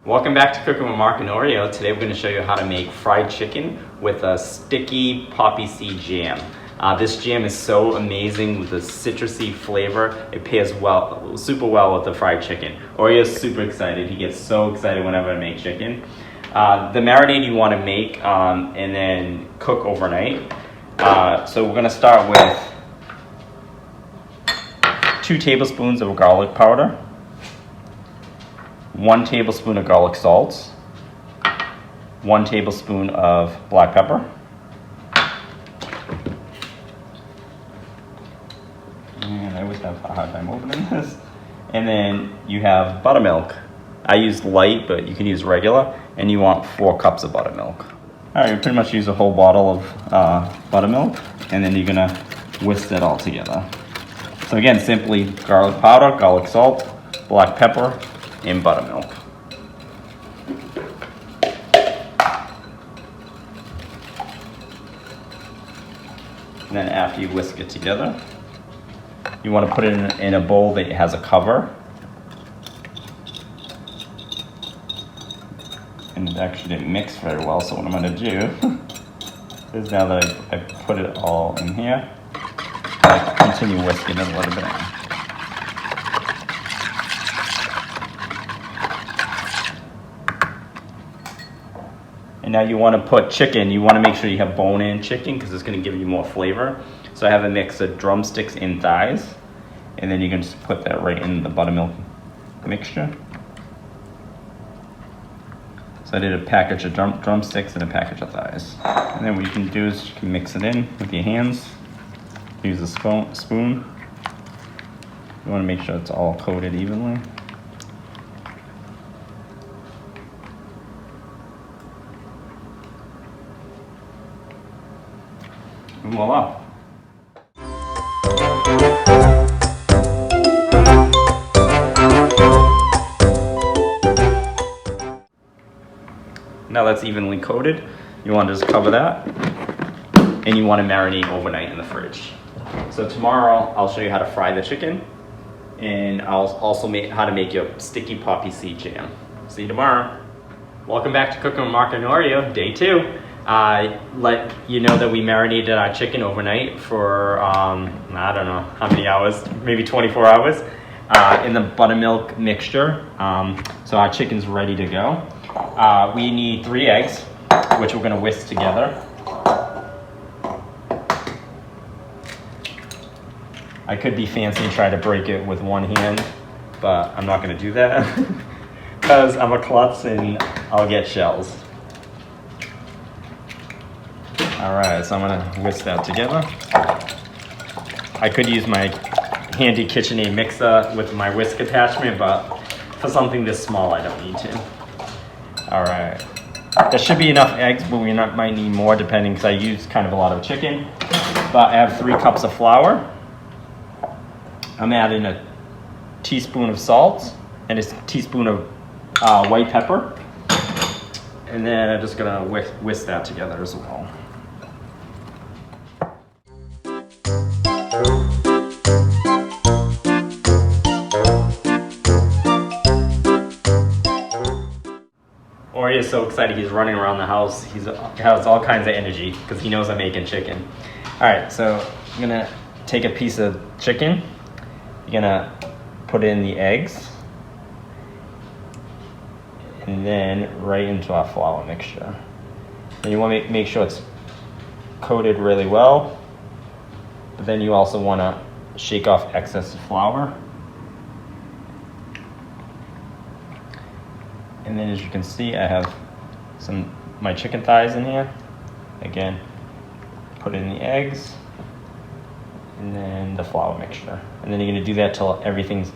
Welcome back to Cooking with Mark and Oreo. Today we're going to show you how to make fried chicken with a sticky poppy seed jam. This jam is so amazing with the citrusy flavor. It pairs well, super well with the fried chicken. Oreo's super excited. He gets so excited whenever I make chicken. The marinade you want to make and then cook overnight. So we're going to start with 2 tablespoons of garlic powder, 1 tablespoon of garlic salt, 1 tablespoon of black pepper, and I always have a hard time opening this, and then you have buttermilk. I used light, but you can use regular, and you want 4 cups of buttermilk. Alright, you pretty much use a whole bottle of buttermilk, and then you're going to whisk it all together. So again, simply garlic powder, garlic salt, black pepper, and buttermilk. And then after you whisk it together, you want to put it in a bowl that has a cover. And it actually didn't mix very well, so what I'm going to do is now that I put it all in here, I continue whisking it a little bit. And now you want to put chicken. You want to make sure you have bone-in chicken because it's going to give you more flavor. So I have a mix of drumsticks and thighs. And then you can just put that right in the buttermilk mixture. So I did a package of drumsticks and a package of thighs. And then what you can do is you can mix it in with your hands. Use a spoon. You want to make sure it's all coated evenly. And voila. Now that's evenly coated. You want to just cover that, and you want to marinate overnight in the fridge. So tomorrow I'll show you how to fry the chicken, and I'll also how to make your sticky poppy seed jam. See you tomorrow. Welcome back to Cooking with Mark and Oreo, day 2. Let you know that we marinated our chicken overnight for, I don't know how many hours, maybe 24 hours, in the buttermilk mixture. So our chicken's ready to go. We need 3 eggs, which we're gonna whisk together. I could be fancy and try to break it with one hand, but I'm not gonna do that because I'm a klutz and I'll get shells. Alright, so I'm gonna whisk that together. I could use my handy KitchenAid mixer with my whisk attachment, but for something this small, I don't need to. Alright, there should be enough eggs, but we might need more depending, because I use kind of a lot of chicken. But I have 3 cups of flour. I'm adding a teaspoon of salt and a teaspoon of white pepper. And then I'm just gonna whisk that together as well. Oreo's so excited, he's running around the house. He has all kinds of energy because he knows I'm making chicken. Alright, so I'm gonna take a piece of chicken. You're gonna put in the eggs. And then right into our flour mixture. And you want to make sure it's coated really well. But then you also want to shake off excess flour. And then as you can see, I have my chicken thighs in here. Again, put in the eggs and then the flour mixture. And then you're going to do that till everything's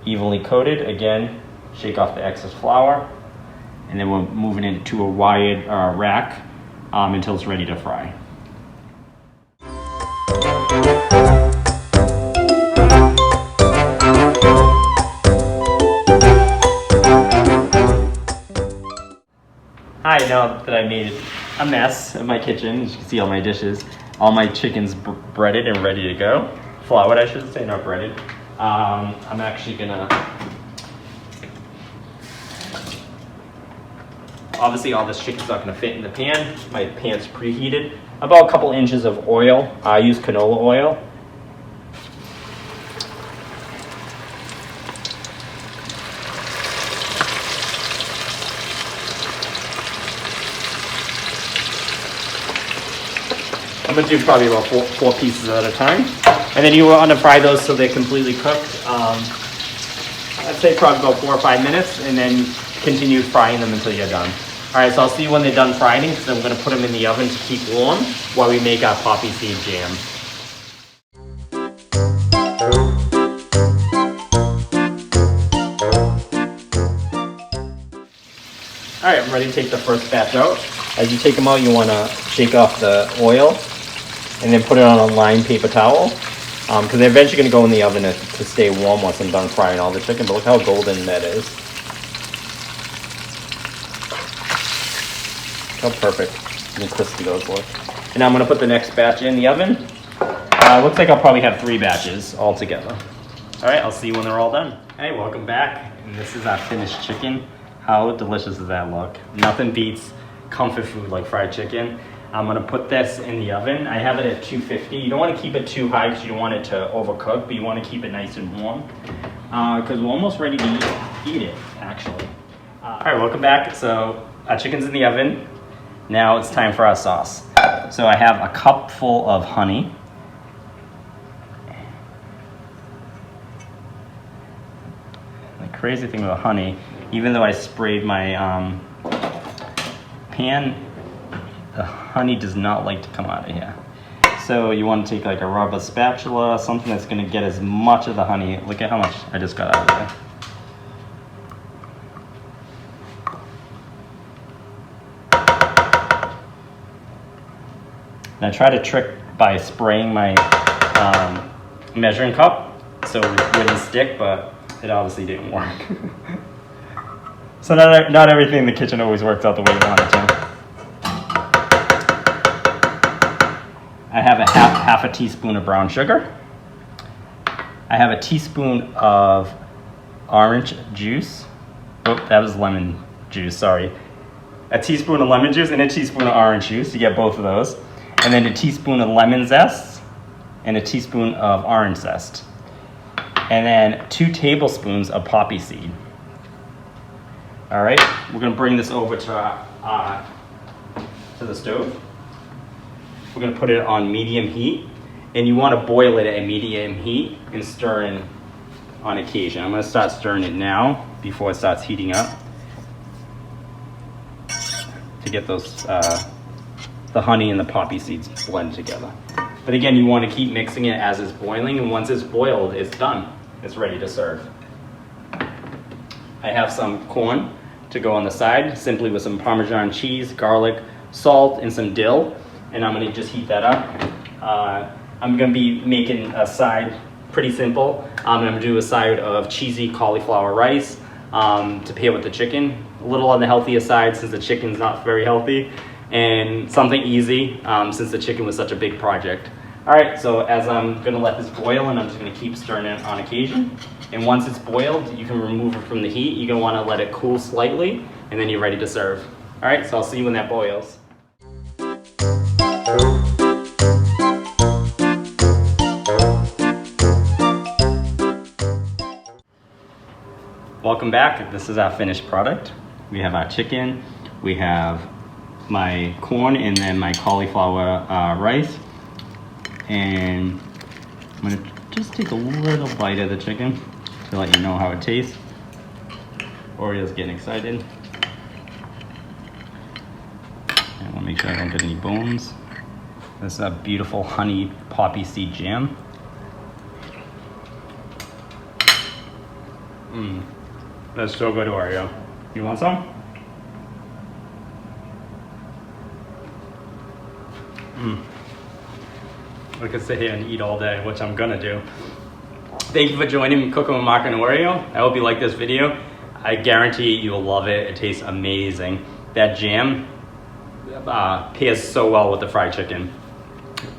evenly coated. Again, shake off the excess flour. And then we'll move it into a wired rack until it's ready to fry. Hi, now that I made a mess in my kitchen, as you can see all my dishes, all my chicken's breaded and ready to go. Floured, I should say, not breaded. I'm actually gonna Obviously all this chicken's not gonna fit in the pan. My pan's preheated. About a couple inches of oil. I use canola oil. I'm gonna do probably about four pieces at a time. And then you want to fry those so they're completely cooked. I'd say probably about 4 or 5 minutes, and then continue frying them until you're done. All right, so I'll see you when they're done frying, because I'm gonna put them in the oven to keep warm while we make our poppy seed jam. All right, I'm ready to take the first batch out. As you take them out, you wanna shake off the oil and then put it on a lined paper towel, because they're eventually gonna go in the oven to stay warm once I'm done frying all the chicken, but look how golden that is. How perfect and crispy those look. And now I'm gonna put the next batch in the oven. Looks like I'll probably have 3 batches all together. All right, I'll see you when they're all done. Hey, welcome back. And this is our finished chicken. How delicious does that look? Nothing beats comfort food like fried chicken. I'm gonna put this in the oven. I have it at 250. You don't wanna keep it too high because you don't want it to overcook, but you wanna keep it nice and warm. Because we're almost ready to eat it, actually. All right, welcome back. So our chicken's in the oven. Now it's time for our sauce. So I have a cup full of honey. The crazy thing about honey, even though I sprayed my pan, the honey does not like to come out of here. So you want to take like a rubber spatula, something that's going to get as much of the honey. Look at how much I just got out of there. And I try to trick by spraying my measuring cup so it wouldn't stick, but it obviously didn't work. So not everything in the kitchen always works out the way you want it to. I have a half a teaspoon of brown sugar. I have a teaspoon of orange juice. Oh, that was lemon juice, sorry. A teaspoon of lemon juice and a teaspoon of orange juice. You get both of those. And then a teaspoon of lemon zest and a teaspoon of orange zest. And then 2 tablespoons of poppy seed. All right, we're gonna bring this over to the stove. We're gonna put it on medium heat, and you wanna boil it at medium heat and stir in on occasion. I'm gonna start stirring it now before it starts heating up to get those, the honey and the poppy seeds blend together. But again, you wanna keep mixing it as it's boiling, and once it's boiled, it's done. It's ready to serve. I have some corn to go on the side, simply with some Parmesan cheese, garlic, salt, and some dill. And I'm gonna just heat that up. I'm gonna be making a side pretty simple. I'm gonna do a side of cheesy cauliflower rice to pair with the chicken. A little on the healthier side since the chicken's not very healthy. And something easy since the chicken was such a big project. All right, so as I'm gonna let this boil, and I'm just gonna keep stirring it on occasion. And once it's boiled, you can remove it from the heat. You're gonna wanna let it cool slightly, and then you're ready to serve. All right, so I'll see you when that boils. Welcome back. This is our finished product. We have our chicken, we have my corn, and then my cauliflower rice. And I'm gonna just take a little bite of the chicken to let you know how it tastes. Oreo's getting excited. And I wanna make sure I don't get any bones. This is a beautiful honey poppy seed jam. That's so good, Oreo. You want some? I could sit here and eat all day, which I'm gonna do. Thank you for joining me cooking with Mark and Oreo. I hope you like this video. I guarantee you'll love it. It tastes amazing. That jam pairs so well with the fried chicken.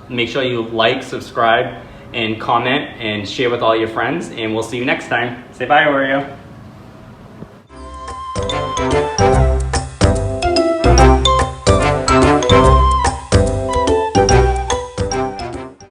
Make sure you like, subscribe, and comment, and share with all your friends, and we'll see you next time. Say bye, Oreo.